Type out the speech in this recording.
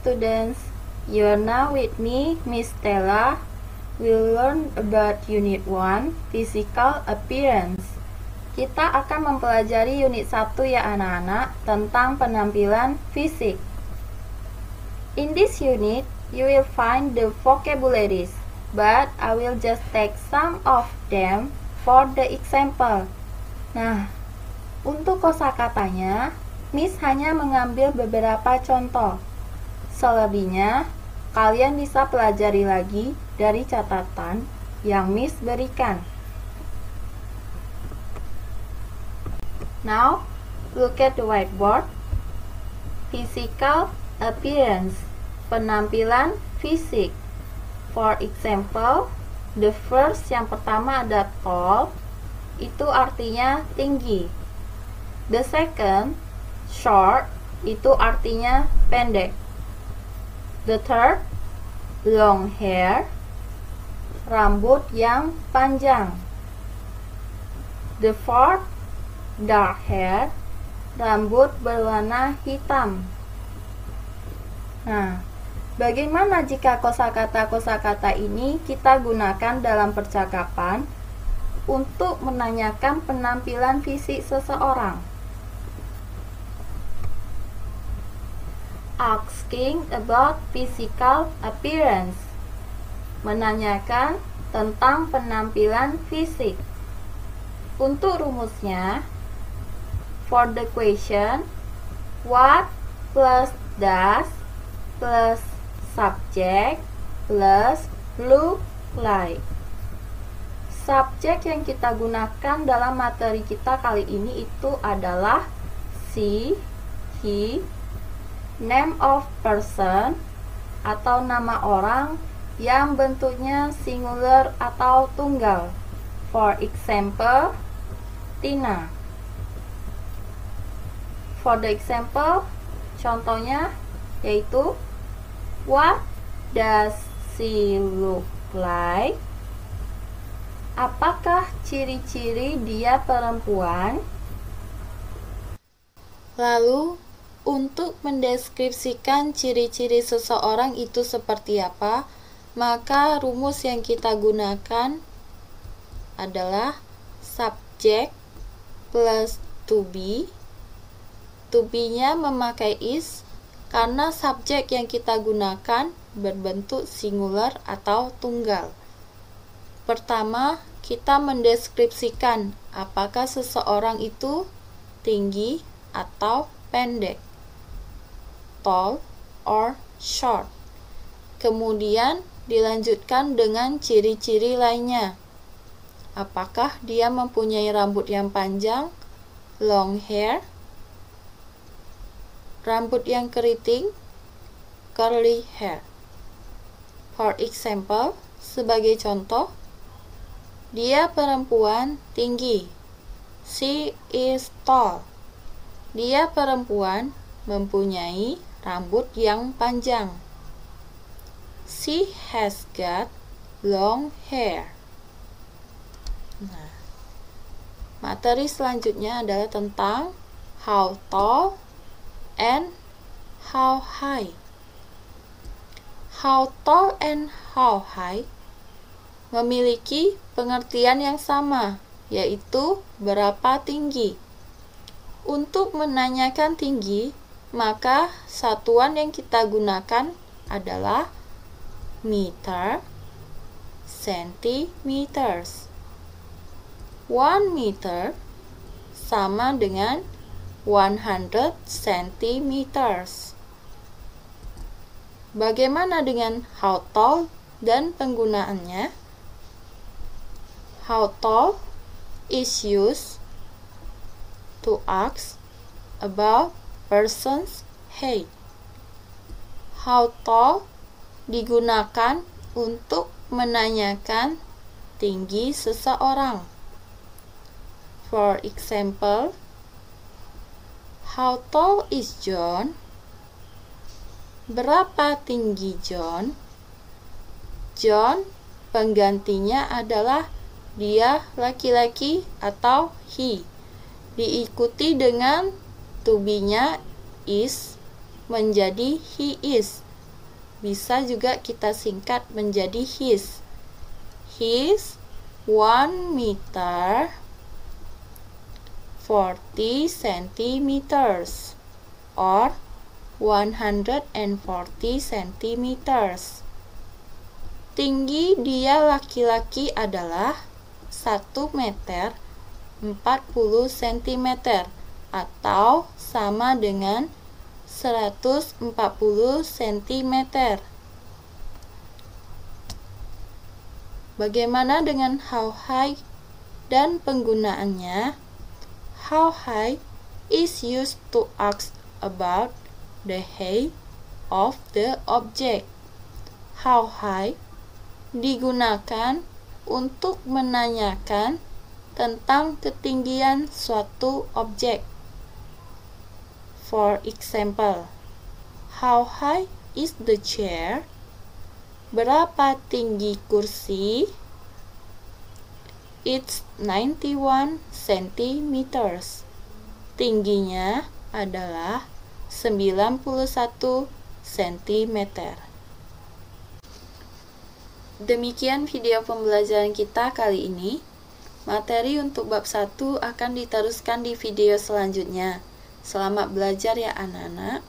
students, you are now with me, Miss Stella. We'll learn about Unit 1, Physical Appearance. Kita akan mempelajari unit 1 ya anak-anak, tentang penampilan fisik. In this unit, you will find the vocabularies, but I will just take some of them for the example. Nah, untuk kosakatanya, Miss hanya mengambil beberapa contoh. Selebihnya, kalian bisa pelajari lagi dari catatan yang Miss berikan. Now, look at the whiteboard. Physical appearance, penampilan fisik. For example, the first yang pertama ada tall, itu artinya tinggi. The second, short, itu artinya pendek. The third, long hair, rambut yang panjang. The fourth, dark hair, rambut berwarna hitam. Nah, bagaimana jika kosakata-kosakata ini kita gunakan dalam percakapan untuk menanyakan penampilan fisik seseorang? Asking about physical appearance, menanyakan tentang penampilan fisik. Untuk rumusnya, for the question, what plus does plus subject plus look like. Subjek yang kita gunakan dalam materi kita kali ini itu adalah she, he, name of person atau nama orang yang bentuknya singular atau tunggal. For example, Tina. For the example, contohnya yaitu what does she look like? Apakah ciri-ciri dia perempuan? Lalu, untuk mendeskripsikan ciri-ciri seseorang itu seperti apa, maka rumus yang kita gunakan adalah subject plus to be. To be-nya memakai is karena subjek yang kita gunakan berbentuk singular atau tunggal. Pertama, kita mendeskripsikan apakah seseorang itu tinggi atau pendek, tall or short. Kemudian dilanjutkan dengan ciri-ciri lainnya. Apakah dia mempunyai rambut yang panjang, long hair, rambut yang keriting, curly hair. For example, sebagai contoh, dia perempuan tinggi. She is tall. Dia perempuan mempunyai rambut yang panjang. She has got long hair. Nah, materi selanjutnya adalah tentang how tall and how high. How tall and how high memiliki pengertian yang sama, yaitu berapa tinggi. Untuk menanyakan tinggi, maka satuan yang kita gunakan adalah meter, centimeters. 1 meter sama dengan 100 centimeters. Bagaimana dengan how tall dan penggunaannya? How tall is used to ask about person's height. How tall digunakan untuk menanyakan tinggi seseorang. For example, how tall is John? Berapa tinggi John? John penggantinya adalah dia laki-laki atau he. Diikuti dengan to be-nya is menjadi he is. bisa juga kita singkat menjadi his. His 1 meter 40 centimeters or 140 centimeters. Tinggi dia laki-laki adalah 1 meter 40 cm atau sama dengan 140 cm. Bagaimana dengan how high dan penggunaannya? How high is used to ask about the height of the object. How high digunakan untuk menanyakan tentang ketinggian suatu objek. For example, how high is the chair? Berapa tinggi kursi? It's 91 centimeters. Tingginya adalah 91 cm. Demikian video pembelajaran kita kali ini. Materi untuk bab 1 akan diteruskan di video selanjutnya. Selamat belajar ya anak-anak.